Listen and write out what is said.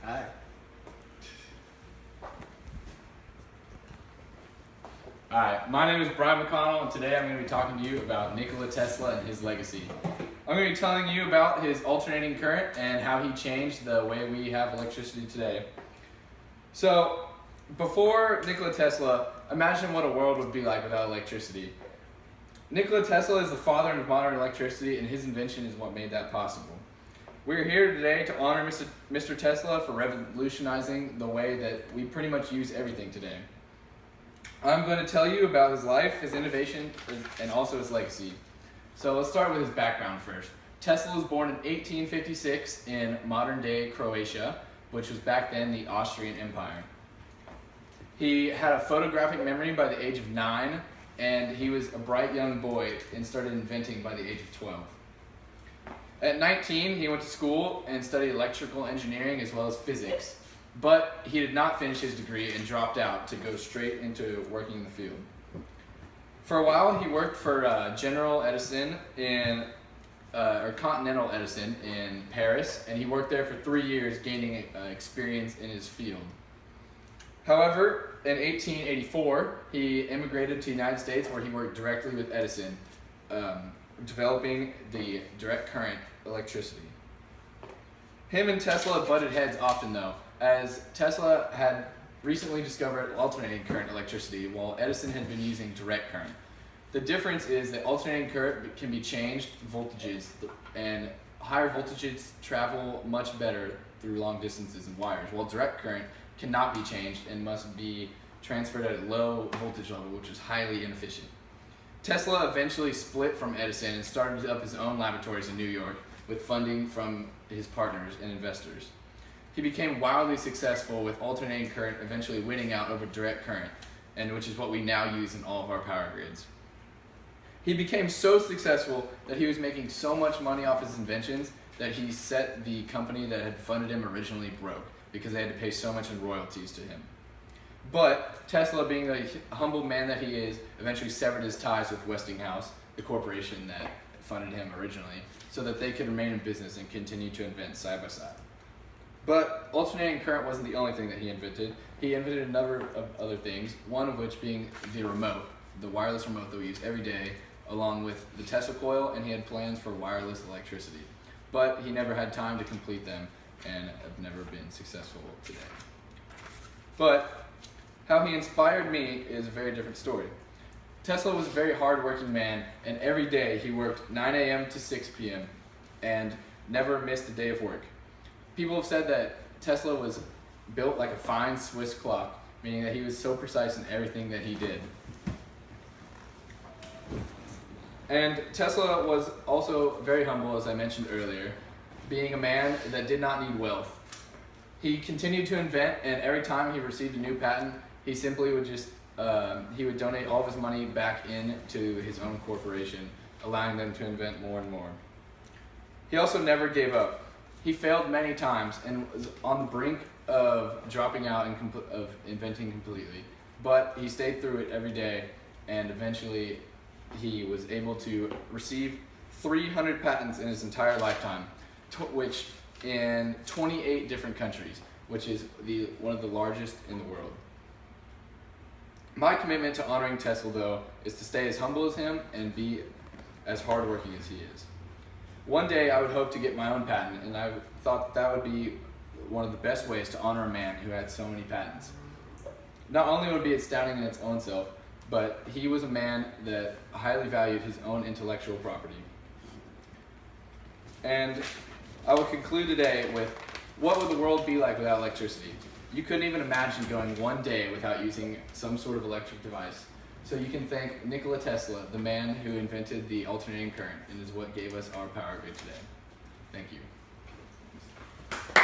Hi. Hi, my name is Brian McConnell, and today I'm going to be talking to you about Nikola Tesla and his legacy. I'm going to be telling you about his alternating current and how he changed the way we have electricity today. So, before Nikola Tesla, imagine what a world would be like without electricity. Nikola Tesla is the father of modern electricity, and his invention is what made that possible. We're here today to honor Mr. Tesla for revolutionizing the way that we pretty much use everything today. I'm going to tell you about his life, his innovation, and also his legacy. So let's start with his background first. Tesla was born in 1856 in modern-day Croatia, which was back then the Austrian Empire. He had a photographic memory by the age of 9, and he was a bright young boy and started inventing by the age of 12. At 19, he went to school and studied electrical engineering as well as physics, but he did not finish his degree and dropped out to go straight into working in the field. For a while, he worked for Continental Edison in Paris, and he worked there for 3 years, gaining experience in his field. However, in 1884, he immigrated to the United States, where he worked directly with Edison, developing the direct current electricity. Him and Tesla butted heads often, though, as Tesla had recently discovered alternating current electricity, while Edison had been using direct current. The difference is that alternating current can be changed voltages, and higher voltages travel much better through long distances in wires, while direct current cannot be changed and must be transferred at a low voltage level, which is highly inefficient. Tesla eventually split from Edison and started up his own laboratories in New York with funding from his partners and investors. He became wildly successful with alternating current, eventually winning out over direct current, and which is what we now use in all of our power grids. He became so successful that he was making so much money off his inventions that he set the company that had funded him originally broke because they had to pay so much in royalties to him. But Tesla, being the humble man that he is, eventually severed his ties with Westinghouse, the corporation that funded him originally, so that they could remain in business and continue to invent side by side. But alternating current wasn't the only thing that he invented. He invented a number of other things, one of which being the remote, the wireless remote that we use every day, along with the Tesla coil, and he had plans for wireless electricity. But he never had time to complete them and have never been successful today. But how he inspired me is a very different story. Tesla was a very hard-working man, and every day he worked 9 a.m. to 6 p.m. and never missed a day of work. People have said that Tesla was built like a fine Swiss clock, meaning that he was so precise in everything that he did. And Tesla was also very humble, as I mentioned earlier, being a man that did not need wealth. He continued to invent, and every time he received a new patent, he simply would he would donate all of his money back into his own corporation, allowing them to invent more and more. He also never gave up. He failed many times and was on the brink of dropping out and of inventing completely, but he stayed through it every day, and eventually he was able to receive 300 patents in his entire lifetime, which in 28 different countries, which is one of the largest in the world. My commitment to honoring Tesla, though, is to stay as humble as him and be as hardworking as he is. One day I would hope to get my own patent, and I thought that would be one of the best ways to honor a man who had so many patents. Not only would it be astounding in its own self, but he was a man that highly valued his own intellectual property. And I will conclude today with, what would the world be like without electricity? You couldn't even imagine going one day without using some sort of electric device. So you can thank Nikola Tesla, the man who invented the alternating current, and is what gave us our power grid today. Thank you.